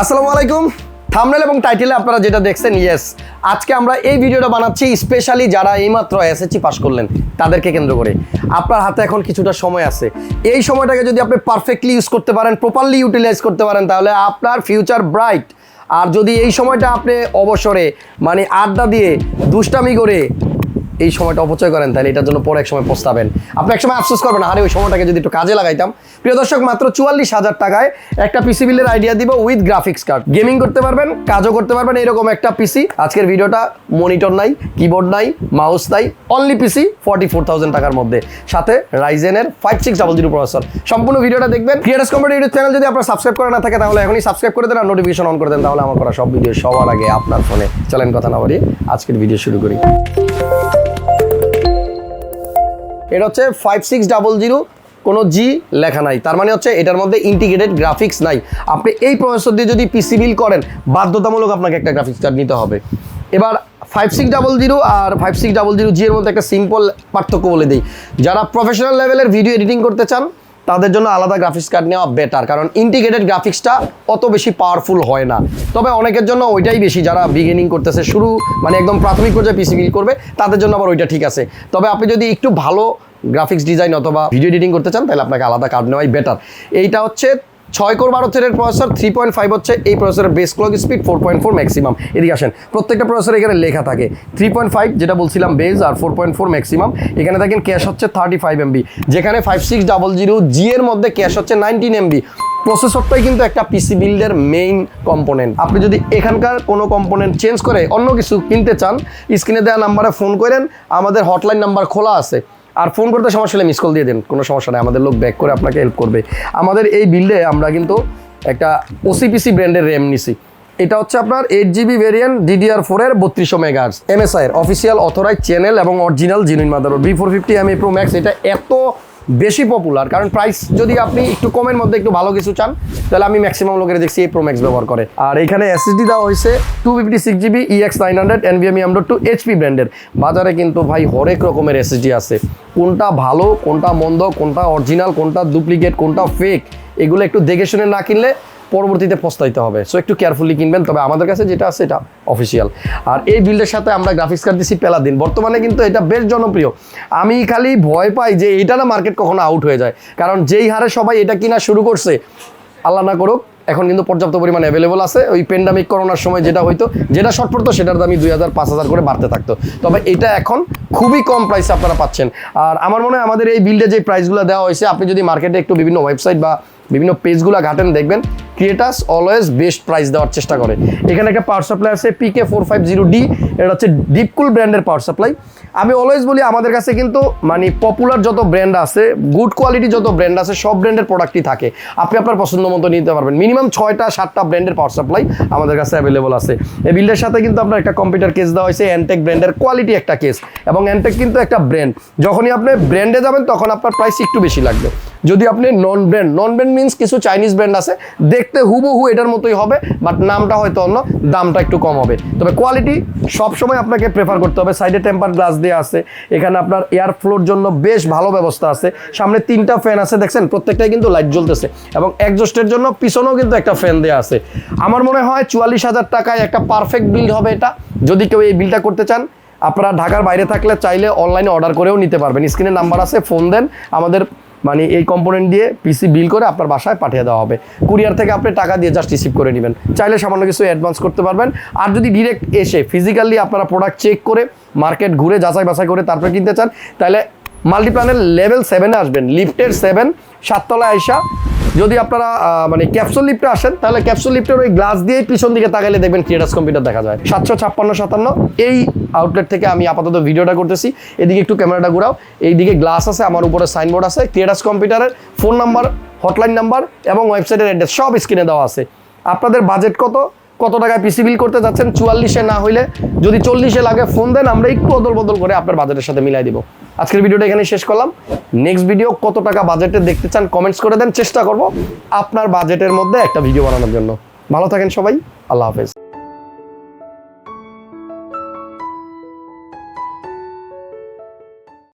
আসসালামু আলাইকুম। থাম্বনেল এবং টাইটেলে আপনারা যেটা দেখছেন, ইয়েস, আজকে আমরা এই ভিডিওটা বানাচ্ছি স্পেশালি যারা এইমাত্র এসএসসি পাস করলেন তাদেরকে কেন্দ্র করে। আপনার হাতে এখন কিছুটা সময় আছে, এই সময়টাকে যদি আপনি পারফেক্টলি ইউজ করতে পারেন, প্রপারলি ইউটিলাইজ করতে পারেন, তাহলে আপনার ফিউচার ব্রাইট। আর যদি এই সময়টা আপনি অবসরে মানে আড্ডা দিয়ে দুষ্টামি করে এই সময়টা অপচয় করেন, তাহলে এটার জন্য পরে এক সময় পস্তাবেন। আপনি এক সময় আফসোস করবেন, আরে ওই সময়টাকে যদি একটু কাজে লাগাইতাম। প্রিয় দর্শক, মাত্র 44,000 টাকায় একটা পিসি বিলের আইডিয়া দিব উইথ গ্রাফিক্স কার্ড। গেমিং করতে পারবেন, কাজও করতে পারবেন, এরকম একটা পিসি। আজকের ভিডিওটা মনিটর নাই, কিবোর্ড নাই, মাউস নাই, অনলি পিসি 44,000 টাকার মধ্যে, সাথে রাইজেনের 5600 প্রসেসর। সম্পূর্ণ ভিডিওটা দেখবেন। ক্রিয়েটার্স কম্পিউটার ইউটিউব চ্যানেল যদি আপনার সাবস্ক্রাইব করা না থাকে, তাহলে এখনই সাবস্ক্রাইব করে দেন আর নোটিফিকেশন অন করে দেন, তাহলে আমার করা সব ভিডিও সবার আগে আপনার ফোনে। চলেন কথা না বাড়িয়ে আজকের ভিডিও শুরু করি। এটা হচ্ছে 5600, কোনো জি লেখা নাই, তার মানে হচ্ছে এটার মধ্যে ইন্টিগ্রেটেড গ্রাফিক্স নাই। আপনি এই প্রসেসর দিয়ে যদি পিসি বিল করেন, বাধ্যতামূলক আপনাকে একটা গ্রাফিক্স কার্ড নিতে হবে। এবার 5600 আর 5600 জি এর মধ্যে একটা সিম্পল পার্থক্য বলে দিই। যারা প্রফেশনাল লেভেলের ভিডিও এডিটিং করতে চান, তাদের জন্য আলাদা গ্রাফিক্স কার্ড নেওয়া বেটার, কারণ ইন্টিগ্রেটেড গ্রাফিক্সটা অত বেশি পাওয়ারফুল হয় না। তবে অনেকের জন্য ওইটাই বেশি, যারা বিগিনিং করতেছে, শুরু মানে একদম প্রাথমিক পর্যায়ে পিসি বিল করবে, তাদের জন্য আবার ওইটা ঠিক আছে। তবে আপনি যদি একটু ভালো গ্রাফিক্স ডিজাইন অথবা ভিডিও এডিটিং করতে চান, তাহলে আপনাকে আলাদা কার্ড নেওয়াই বেটার। এইটা হচ্ছে 6 কোর 12 থ্রেডের প্রসেসর, 3.5 হচ্ছে এই প্রসেসরের বেস ক্লক স্পিড, 4.4 ম্যাক্সিমাম। এদিকে আসেন, প্রত্যেকটা প্রসেসর এখানে লেখা থাকে 3.5 যেটা বলছিলাম বেস, আর 4.4 ম্যাক্সিমাম। এখানে দেখেন ক্যাশ হচ্ছে 35 MB, যেখানে 5600 জি এর মধ্যে ক্যাশ হচ্ছে 19 MB। প্রসেসরটাই কিন্তু একটা পিসি বিল্ডের মেইন কম্পোনেন্ট। আপনি যদি এখানকার কোনো কম্পোনেন্ট চেঞ্জ করে অন্য কিছু কিনতে চান, স্ক্রিনে দেওয়া নাম্বারে ফোন করেন, আমাদের হটলাইন নাম্বার খোলা আছে। আর ফোন করতে সমস্যা হলে মিস কল দিয়ে দেন, কোনো সমস্যা নেই, আমাদের লোক ব্যাক করে আপনাকে হেল্প করবে। আমাদের এই বিল্ডে আমরা কিন্তু একটা ওসিপিসি ব্র্যান্ডের র্যাম নিছি। এটা হচ্ছে আপনার 8GB ভেরিয়েন্ট DDR4 এর 3200 মেগাহার্টজ, MSI এর অফিসিয়াল অথরাইজ চ্যানেল এবং original genuine motherboard. B450 Pro Max এটা এত বেশি পপুলার, কারণ প্রাইস যদি আপনি একটু কমের মধ্যে একটু ভালো কিছু চান, তাহলে আমি ম্যাক্সিমাম লোকের দেখছি এই Pro Max ব্যবহার করে। আর এখানে SSD দেওয়া হয়েছে 256GB EX900 NVMe M.2 HP ব্র্যান্ডের। বাজারে কিন্তু ভাই হরেক রকমের SSD আছে, কোনটা ভালো, কোনটা মন্দ, কোনটা অরিজিনাল, কোনটা ডুপ্লিকেট, কোনটা ফেক, এগুলো একটু দেখে শুনে না কিনলে পরবর্তীতে পস্তাইতে হবে। সো একটু কেয়ারফুলি কিনবেন। তবে আমাদের কাছে যেটা আছে এটা অফিসিয়াল। আর এই বিল্ডের সাথে আমরা গ্রাফিক্স কার্ড দিচ্ছি প্যালাদিন। বর্তমানে কিন্তু এটা বেশ জনপ্রিয়। আমি খালি ভয় পাই যে এটা না মার্কেট কখনো আউট হয়ে যায়, কারণ যেই হারে সবাই এটা কিনা শুরু করছে, আল্লাহ না করুক, এখন কিন্তু পর্যাপ্ত পরিমাণে অ্যাভেলেবল আছে। ওই প্যান্ডামিক করোনার সময় যেটা হইতো, যেটা শর্ট পড়তো, সেটার দামই 2000-5000 করে বাড়তে থাকতো। তবে এটা এখন খুবই কম প্রাইসে আপনারা পাচ্ছেন। আর আমার মনে হয় আমাদের এই বিল্ডে যে প্রাইসগুলো দেওয়া হয়েছে, আপনি যদি মার্কেটে একটু বিভিন্ন ওয়েবসাইট বা বিভিন্ন পেজগুলো ঘাটেন, দেখবেন ক্রিয়েটার্স অলওয়েজ বেস্ট প্রাইস দেওয়ার চেষ্টা করে। এখানে একটা পাওয়ার সাপ্লাই আছে PK450D, এটা হচ্ছে ডিপকুল ব্র্যান্ডের পাওয়ার সাপ্লাই। আমি অলওয়েজ বলি, আমাদের কাছে কিন্তু মানে পপুলার যত ব্র্যান্ড আছে, গুড কোয়ালিটি যত ব্র্যান্ড আছে, সব ব্র্যান্ডের প্রোডাক্টই থাকে। আপনি আপনার পছন্দ মতো নিতে পারবেন। মিনিমাম 6টা-7টা ব্র্যান্ডের পাওয়ার সাপ্লাই আমাদের কাছে অ্যাভেলেবল আছে। এই বিল্ডের সাথে কিন্তু আপনার একটা কম্পিউটার কেস দেওয়া হয়েছে, এনটেক ব্র্যান্ডের কোয়ালিটি একটা কেস। এবং এনটেক কিন্তু একটা ব্র্যান্ড, যখনই আপনি ব্র্যান্ডে যাবেন তখন আপনার প্রাইস একটু বেশি লাগবে। যদি আপনি নন ব্র্যান্ড মিনস কিছু চাইনিজ ব্র্যান্ড আছে, দেখতে হুবহু এটার মতোই হবে, বাট নামটা হয়তো অন্য, দামটা একটু কম হবে। তবে কোয়ালিটি সবসময় আপনাকে প্রেফার করতে হবে। সাইডে টেম্পার গ্লাস দেওয়া আছে, এখানে আপনার এয়ার ফ্লোর জন্য বেশ ভালো ব্যবস্থা আছে। সামনে 3টা ফ্যান আছে, দেখছেন প্রত্যেকটাই কিন্তু লাইট জ্বলতেছে। এবং একজস্টের জন্য পিছনেও কিন্তু একটা ফ্যান দেওয়া আছে। আমার মনে হয় 44,000 টাকায় একটা পারফেক্ট বিল্ড হবে এটা। যদি কেউ এই বিলটা করতে চান, আপনারা ঢাকার বাইরে থাকলে চাইলে অনলাইনে অর্ডার করেও নিতে পারবেন। স্ক্রিনে নাম্বার আছে, ফোন দেন, আমাদের মানে এই কম্পোনেন্ট দিয়ে পিসি বিল করে আপনার বাসায় পাঠিয়ে দেওয়া হবে। কুরিয়ার থেকে আপনি টাকা দিয়ে জাস্ট রিসিভ করে নেবেন। চাইলে সামান্য কিছু অ্যাডভান্স করতে পারবেন। আর যদি ডিরেক্ট এসে ফিজিক্যালি আপনারা প্রোডাক্ট চেক করে, মার্কেট ঘুরে যাচাই বাছাই করে তারপরে কিনতে চান, তাহলে মাল্টিপ্ল্যানের লেভেল 7-এ আসবেন, লিফটের 7, 7 তলায় আইসা যদি আপনারা মানে ক্যাপসুল লিফটে আসেন, তাহলে ক্যাপসুল লিফটের ওই গ্লাস দিয়ে পিছন দিকে তাকাইলে দেখবেন ক্রিয়েটার্স কম্পিউটার দেখা যায়। 756-57 এই আউটলেট থেকে আমি আপাতত ভিডিওটা করতেছি। এদিকে একটু ক্যামেরাটা ঘুরাও, এইদিকে গ্লাস আছে, আমার উপরে সাইনবোর্ড আছে। ক্রিয়েটার্স কম্পিউটারের ফোন নাম্বার, হটলাইন নাম্বার এবং ওয়েবসাইটের অ্যাড্রেস সব স্ক্রিনে দেওয়া আছে। আপনাদের বাজেট কত টাকায় পিসি বিল করতে যাচ্ছেন? 44-এ না হইলে যদি 40-এ লাগে ফোন দেন, আমরা একটু অদল বদল করে আপনার বাজেটের সাথে মিলাই দিব। আজকের ভিডিওটা এখানে শেষ করলাম। নেক্সট ভিডিও কত টাকা বাজেটে দেখতে চান কমেন্টস করে দেন, চেষ্টা করব আপনার বাজেটের মধ্যে একটা ভিডিও বানানোর জন্য। ভালো থাকেন সবাই, আল্লাহ হাফেজ।